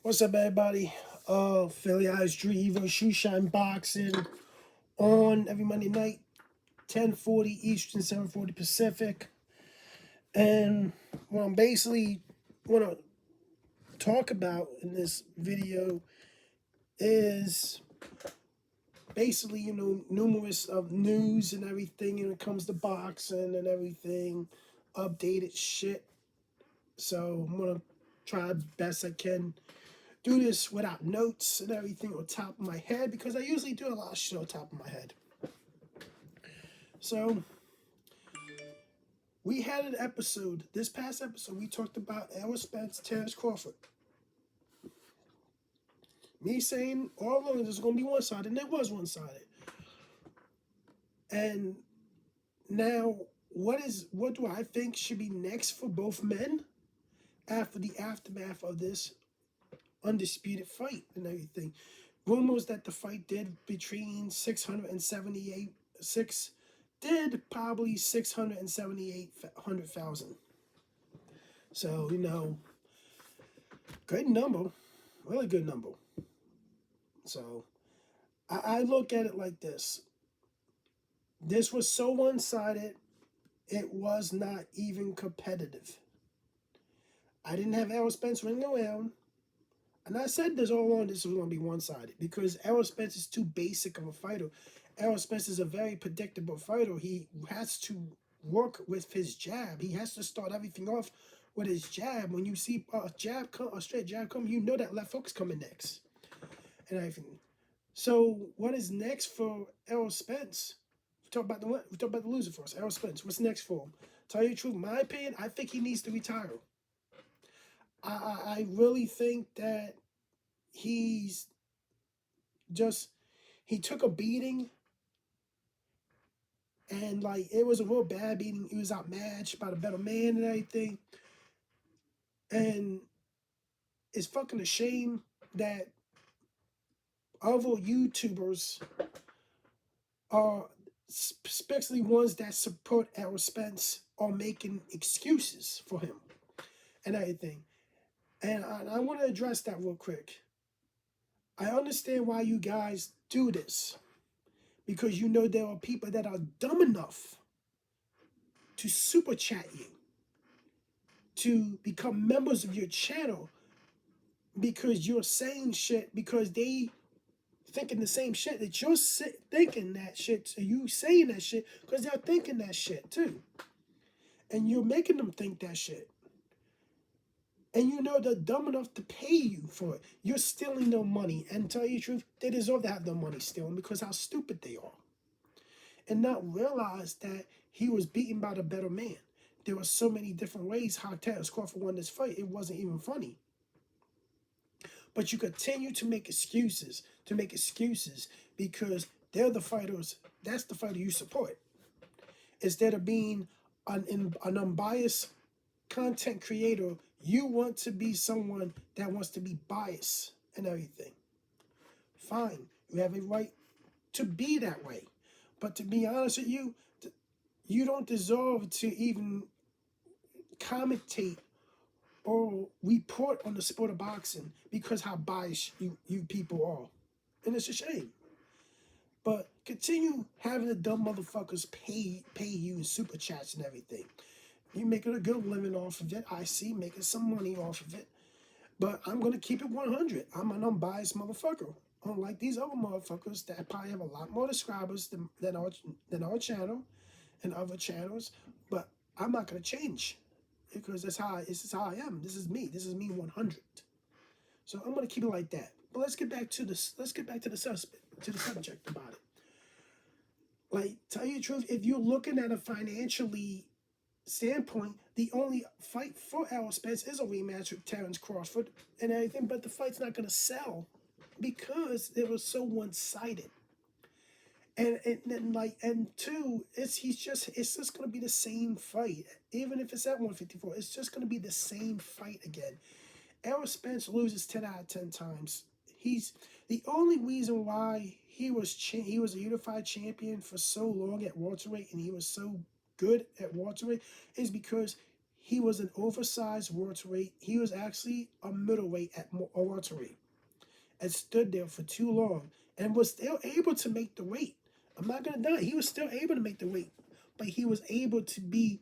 What's up, everybody? Philly Eyes Dreaver, Shoeshine Boxing on every Monday night, 10:40 Eastern, 7:40 Pacific. And what I'm basically want to talk about in this video is basically, numerous of news and everything when it comes to boxing and everything, updated shit. So I'm gonna try best I can do this without notes and everything on top of my head because I usually do a lot of shit on top of my head. So we had an episode, this past episode, we talked about Errol Spence, Terrence Crawford. Me saying all along this was going to be one-sided, and it was one-sided. And now, what do I think should be next for both men after the aftermath of this undisputed fight and everything? Rumors that the fight did between 678 six did probably 678,000. So, great number, really good number. So I look at it like this. This was so one-sided, it was not even competitive. I didn't have Errol Spence running around. And I said this all along, this was going to be one-sided because Errol Spence is too basic of a fighter. Errol Spence is a very predictable fighter. He has to work with his jab. He has to start everything off with his jab. When you see a straight jab come, you know that left hook's coming next. And everything. So what is next for Errol Spence? We talk about the loser first. Errol Spence. What's next for him? Tell you the truth, my opinion, I think he needs to retire. I really think that he's just he took a beating, and like it was a real bad beating. He was outmatched by the better man and everything. And it's fucking a shame that other YouTubers are, especially ones that support Errol Spence, are making excuses for him and everything. And I want to address that real quick. I understand why you guys do this, because you know there are people that are dumb enough to super chat you, to become members of your channel because you're saying shit, because they thinking the same shit that you're thinking that shit. So you saying that shit because they're thinking that shit too. And you're making them think that shit. And you know they're dumb enough to pay you for it. You're stealing their money. And to tell you the truth, they deserve to have their money stolen because how stupid they are. And not realize that he was beaten by the better man. There were so many different ways how Terrence Crawford won this fight. It wasn't even funny. But you continue to make excuses, because they're the fighters. That's the fighter you support. Instead of being an unbiased content creator, you want to be someone that wants to be biased and everything. Fine, you have a right to be that way. But to be honest with you, you don't deserve to even commentate or report on the sport of boxing because how biased you people are. And it's a shame. But continue having the dumb motherfuckers pay you in super chats and everything. You making a good living off of it. I see making some money off of it. But I'm going to keep it 100. I'm an unbiased motherfucker. Unlike these other motherfuckers that probably have a lot more subscribers than our channel and other channels. But I'm not going to change because this is how I am. This is me. This is me 100. So I'm going to keep it like that. But let's get back to this. Let's get back to the subject about it. Like, tell you the truth, if you're looking at a financially standpoint, the only fight for Errol Spence is a rematch with Terrence Crawford and everything, but the fight's not going to sell because it was so one-sided. And two, it's just going to be the same fight, even if it's at 154. It's just going to be the same fight again. Errol Spence loses 10 out of 10 times. He's the only reason why he was a unified champion for so long at welterweight, and he was so good at welterweight, is because He was an oversized welterweight. He was actually a middleweight at a welterweight, and stood there for too long and was still able to make the weight. I'm not gonna deny he was still able to make the weight, but he was able to be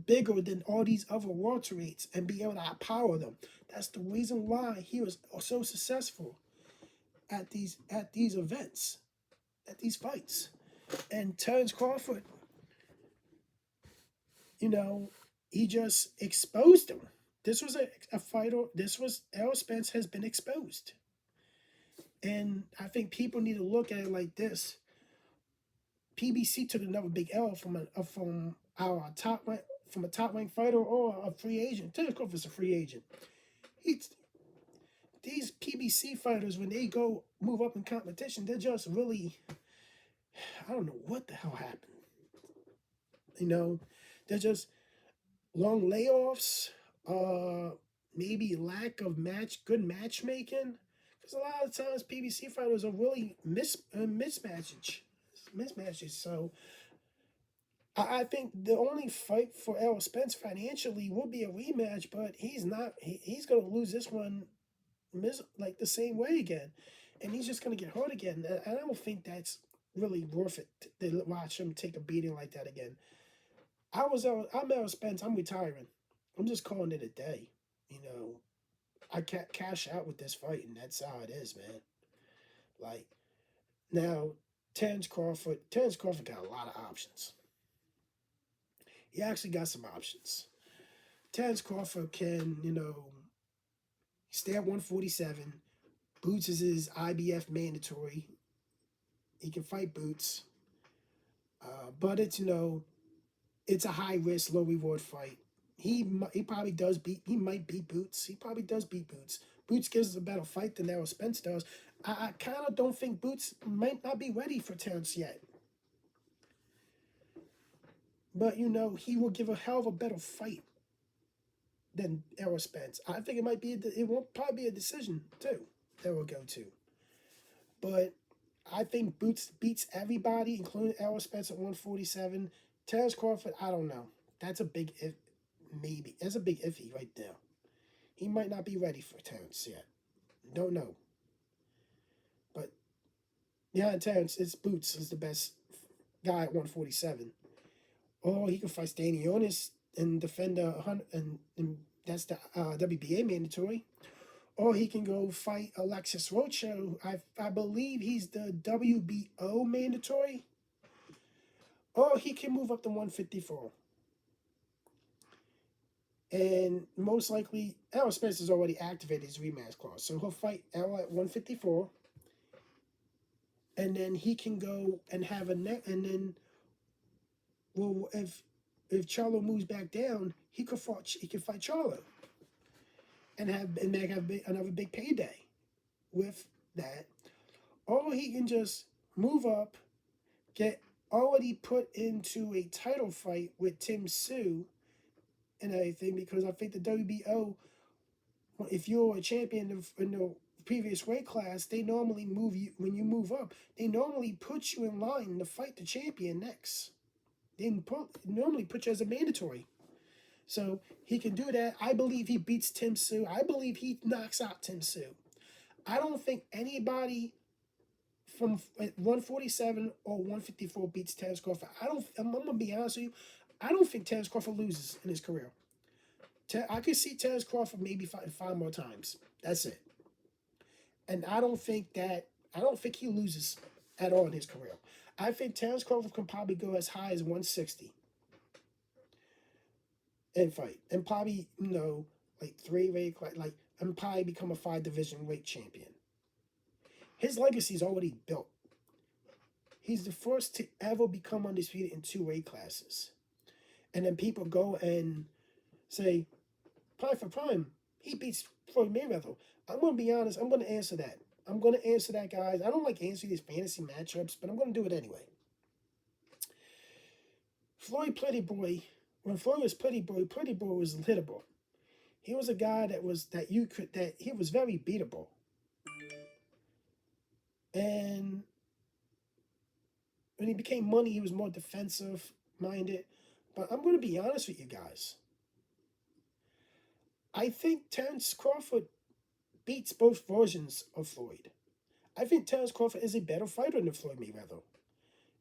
bigger than all these other welterweights and be able to outpower them. That's the reason why he was so successful at these events, at these fights. And Terence Crawford, you know, he just exposed him. This was a fighter. This was Errol Spence has been exposed, and I think people need to look at it like this. PBC took another big L from our from a top ranked fighter or a free agent. Terence Crawford's a free agent. He's these PBC fighters when they go move up in competition, they're just really, I don't know what the hell happened. They're just long layoffs, maybe lack of good matchmaking. Because a lot of times PBC fighters are really mismatches. So I think the only fight for Errol Spence financially will be a rematch, but he's not. He's going to lose this one like the same way again, and he's just going to get hurt again. I don't think that's really worth it to watch him take a beating like that again. I'm Errol Spence. I'm retiring. I'm just calling it a day. I can't cash out with this fight, and that's how it is, man. Like now, Terence Crawford got a lot of options. He actually got some options. Terence Crawford can, stay at 147. Boots is his IBF mandatory. He can fight Boots. But it's a high risk, low reward fight. He probably does beat. He might beat Boots. He probably does beat Boots. Boots gives us a better fight than Errol Spence does. I kind of don't think Boots might not be ready for Terence yet. But he will give a hell of a better fight than Errol Spence. I think it won't probably be a decision too that will go to. But I think Boots beats everybody, including Errol Spence at 147. Terence Crawford, I don't know. That's a big if, maybe. That's a big iffy right there. He might not be ready for Terence yet. Don't know. But yeah, Terence, it's Boots is the best guy at 147. Or he can fight Stanionis and defend and that's the WBA mandatory. Or he can go fight Alexis Rocha. I believe he's the WBO mandatory. Or he can move up to 154. And most likely, Errol Spence has already activated his rematch clause. So he'll fight Errol at 154. And then he can go and have and then, well, if Charlo moves back down, he could fight Charlo. And have another big payday with that. Or he can just move up, get already put into a title fight with Tim Tszyu and everything, because I think the WBO, if you're a champion in the previous weight class, they normally move you, when you move up, they normally put you in line to fight the champion next. They normally put you as a mandatory. So he can do that. I believe he beats Tim Tszyu. I believe he knocks out Tim Tszyu. I don't think anybody from 147 or 154 beats Terence Crawford. I'm going to be honest with you. I don't think Terence Crawford loses in his career. I could see Terence Crawford maybe fighting 5 more times. That's it. And I don't think he loses at all in his career. I think Terence Crawford can probably go as high as 160 and fight. And probably, like 3 weight, and probably become a 5 division weight champion. His legacy is already built. He's the first to ever become undisputed in 2 weight classes. And then people go and say, prime for prime, he beats Floyd Mayweather. I'm going to be honest. I'm going to answer that. I'm going to answer that, guys. I don't like answering these fantasy matchups, but I'm going to do it anyway. Floyd Pretty when Floyd was Pretty Boy was hittable. He was a guy that he was very beatable. And when he became money, he was more defensive minded. But I'm going to be honest with you guys. I think Terence Crawford beats both versions of Floyd. I think Terence Crawford is a better fighter than Floyd Mayweather.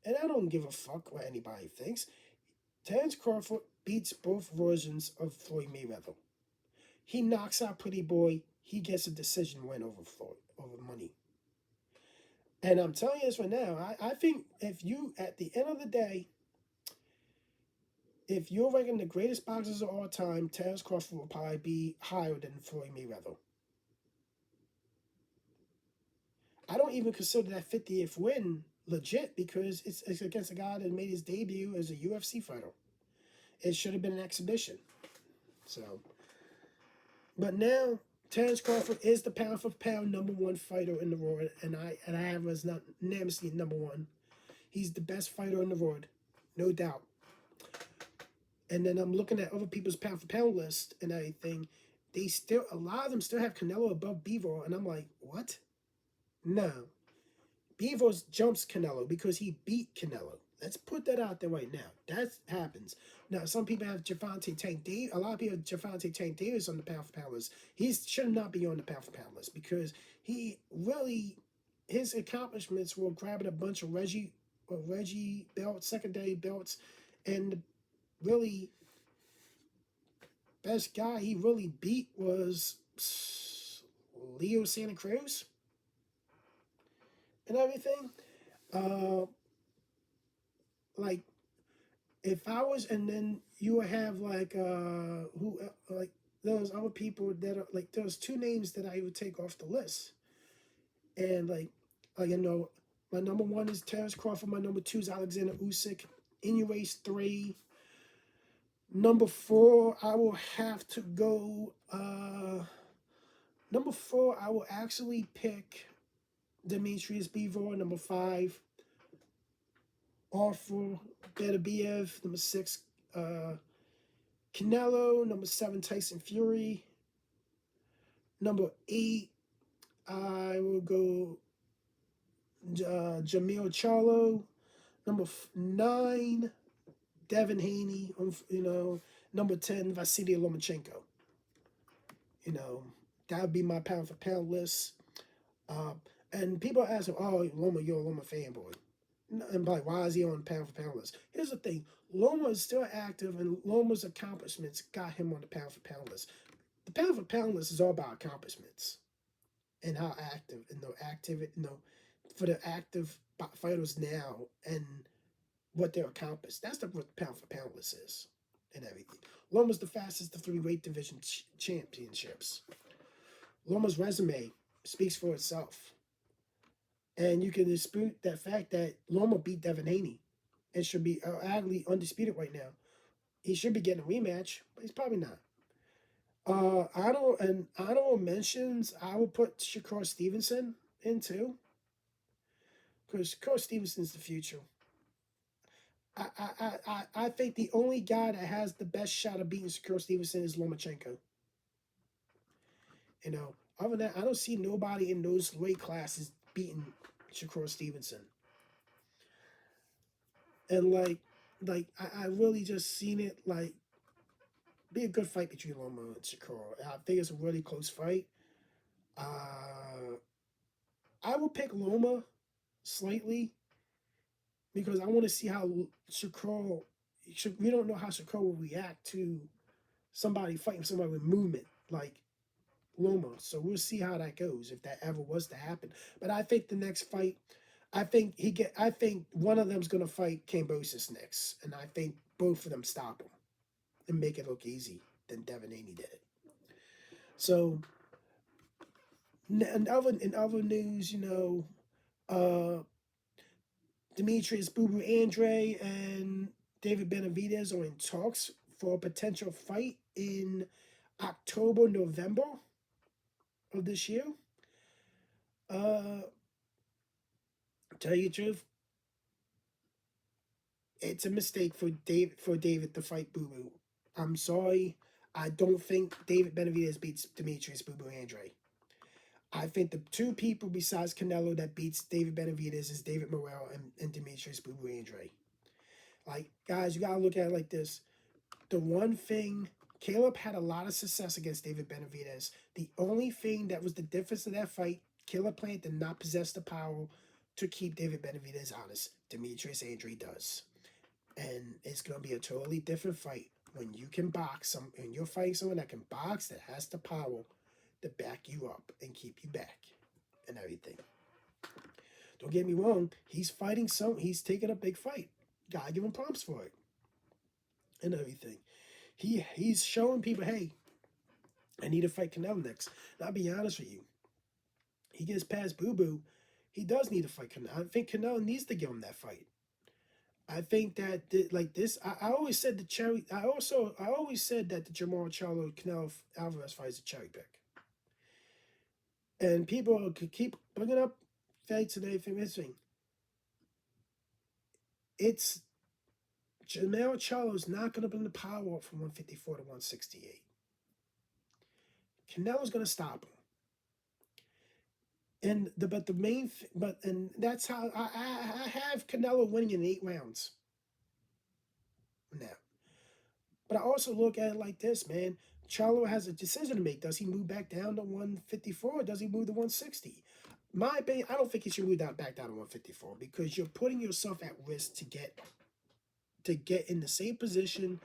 And I don't give a fuck what anybody thinks. Terence Crawford beats both versions of Floyd Mayweather. He knocks out Pretty Boy. He gets a decision win over Floyd, over money. And I'm telling you this right now. I think if you, at the end of the day, if you're ranking the greatest boxers of all time, Terence Crawford will probably be higher than Floyd Mayweather. I don't even consider that 50th win legit because it's against a guy that made his debut as a UFC fighter. It should have been an exhibition. So, but now Terence Crawford is the pound for pound #1 fighter in the world, and I have as not unanimously #1. He's the best fighter in the world, no doubt. And then I'm looking at other people's pound for pound list and everything. They still, a lot of them still have Canelo above Bivol, and I'm like, what? No. Bivol jumps Canelo because he beat Canelo. Let's put that out there right now. That happens. Now, some people have Gervonta Tank Davis. A lot of people have Gervonta Tank Davis on the pound for pound list. He should not be on the pound for pound list because he really, his accomplishments were grabbing a bunch of Reggie belts, secondary belts, and really best guy he really beat was Leo Santa Cruz and everything. Like if I was, and then you would have like who like those other people that are like there's two names that I would take off the list, and you know, my #1 is Terence Crawford, my #2 is Alexander Usyk. In race 3. #4, I will have to go. #4, I will actually pick Demetrius Bivol. #5, Arthur Beterbiev. #6, Canelo. #7, Tyson Fury. #8, I will go Jamil Charlo. #9, Devin Haney. You know, #10, Vasily Lomachenko. You know, that would be my pound for pound list. And people ask, oh, Loma, you're a Loma fanboy. And like, why is he on the pound for pound list? Here's the thing. Loma is still active, and Loma's accomplishments got him on the pound for pound list. The pound for pound list is all about accomplishments and how active, and for the active fighters now and what they're accomplished. That's what the pound for pound list is and everything. Loma's the fastest of 3 weight division championships. Loma's resume speaks for itself. And you can dispute that fact that Loma beat Devin Haney and should be arguably undisputed right now. He should be getting a rematch, but he's probably not. Honorable mentions, I will put Shakur Stevenson in too. Because Shakur Stevenson's the future. I think the only guy that has the best shot of beating Shakur Stevenson is Lomachenko. You know, other than that, I don't see nobody in those weight classes beating Shakur Stevenson. And I really just seen it be a good fight between Loma and Shakur. I think it's a really close fight. I will pick Loma slightly because I want to see how Shakur. We don't know how Shakur will react to somebody fighting somebody with movement like Loma. So we'll see how that goes if that ever was to happen. But I think the next fight, I think one of them's gonna fight Kambosos next, and I think both of them stop him and make it look easy than Devin Haney did it. So in other news, you know, Demetrius Boo Boo Andre and David Benavidez are in talks for a potential fight in October, November of this year. Tell you the truth, it's a mistake for David to fight Boo Boo. I'm sorry. I don't think David Benavidez beats Demetrius Boo Boo Andre. I think the two people besides Canelo that beats David Benavidez is David Morrell and Demetrius Boo Boo Andre. Like, guys, you gotta look at it like this. The one thing Caleb had a lot of success against David Benavidez. The only thing that was the difference in that fight, Caleb Plant did not possess the power to keep David Benavidez honest. Demetrius Andrade does. And it's going to be a totally different fight when you can box, and you're fighting someone that can box, that has the power to back you up and keep you back and everything. Don't get me wrong, he's taking a big fight. Gotta give him props for it and everything. He's showing people, hey, I need to fight Canelo next. And I'll be honest with you, he gets past Boo Boo, he does need to fight Canelo. I think Canelo needs to give him that fight. I think that like this, I always said I always said that the Jermall Charlo Canelo Alvarez fight is a cherry pick, and people could keep bringing up fights and everything. It's Jermall Charlo is not going to bring the power up from 154 to 168. Canelo's going to stop him. And that's how I have Canelo winning in 8 rounds. Now, but I also look at it like this, man. Charlo has a decision to make. Does he move back down to 154 or does he move to 160? My opinion, I don't think he should move back down to 154 because you're putting yourself at risk to get in the same position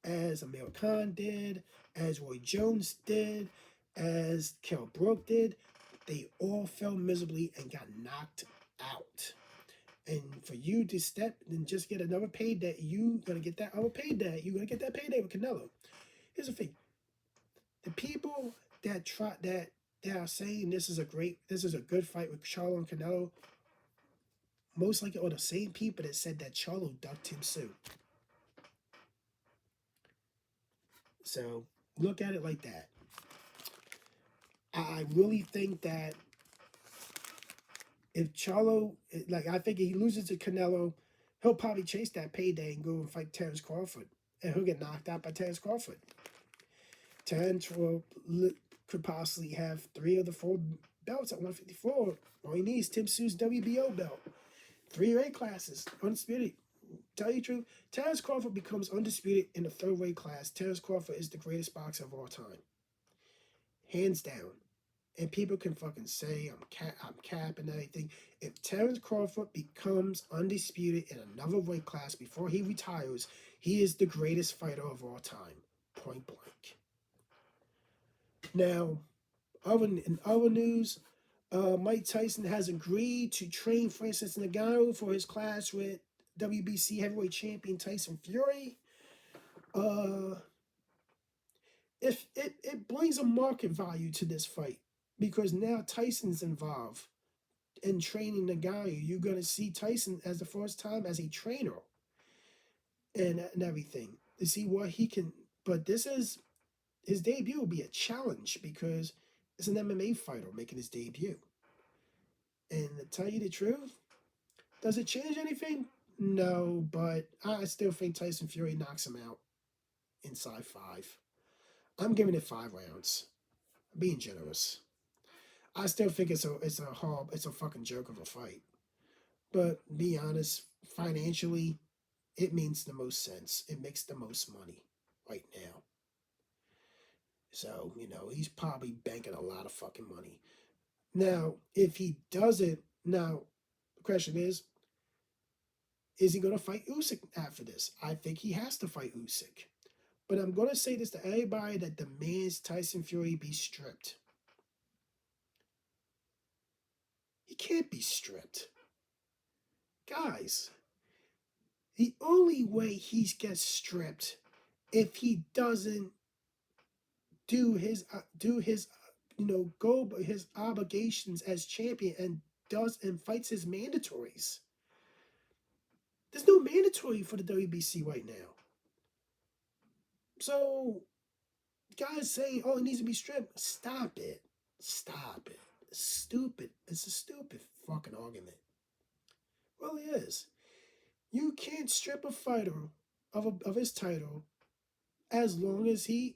as Amir Khan did, as Roy Jones did, as Kell Brook did. They all fell miserably and got knocked out. And for you to step and just get another payday, you're going to get that other payday. You're going to get that payday with Canelo. Here's the thing. The people that are saying this is a good fight with Charlo and Canelo, most likely are the same people that said that Charlo ducked Tim Tszyu. So look at it like that. I really think that if Charlo, I think if he loses to Canelo, he'll probably chase that payday and go and fight Terence Crawford. And he'll get knocked out by Terence Crawford. Terence could possibly have 3 of the 4 belts at 154. All he needs is Tim Tszyu's WBO belt. 3 weight classes, undisputed. Tell you the truth, Terence Crawford becomes undisputed in the 3rd weight class. Terence Crawford is the greatest boxer of all time. Hands down. And people can fucking say I'm cap and everything. If Terence Crawford becomes undisputed in another weight class before he retires, he is the greatest fighter of all time. Point blank. Now, in other news, Mike Tyson has agreed to train Francis Ngannou for his clash with WBC heavyweight champion Tyson Fury. If it brings a market value to this fight. Because now Tyson's involved in training Ngannou. You're going to see Tyson as the first time as a trainer and everything to see what he can. But his debut will be a challenge because it's an MMA fighter making his debut. And to tell you the truth, does it change anything? No, but I still think Tyson Fury knocks him out inside 5. I'm giving it 5 rounds. I'm being generous. I still think it's a fucking joke of a fight. But be honest, financially, it means the most sense. It makes the most money right now. So, he's probably banking a lot of fucking money. Now, if he doesn't, the question is he going to fight Usyk after this? I think he has to fight Usyk. But I'm going to say this to everybody that demands Tyson Fury be stripped. He can't be stripped. Guys, the only way he gets stripped if he doesn't do his his obligations as champion and fights his mandatories. There's no mandatory for the WBC right now. So guys saying, oh, it needs to be stripped. Stop it. Stupid. It's a stupid fucking argument. Well, it is. You can't strip a fighter of his title as long as he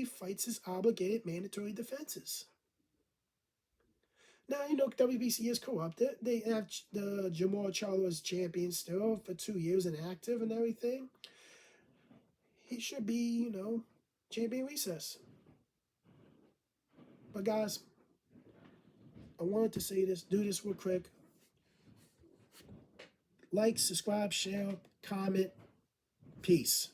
fights his obligated mandatory defenses. Now, WBC is corrupted. They have the Jermall Charlo as champion still for 2 years and active and everything. He should be, JB Recess. But guys, I wanted to say this, do this real quick. Like, subscribe, share, comment. Peace.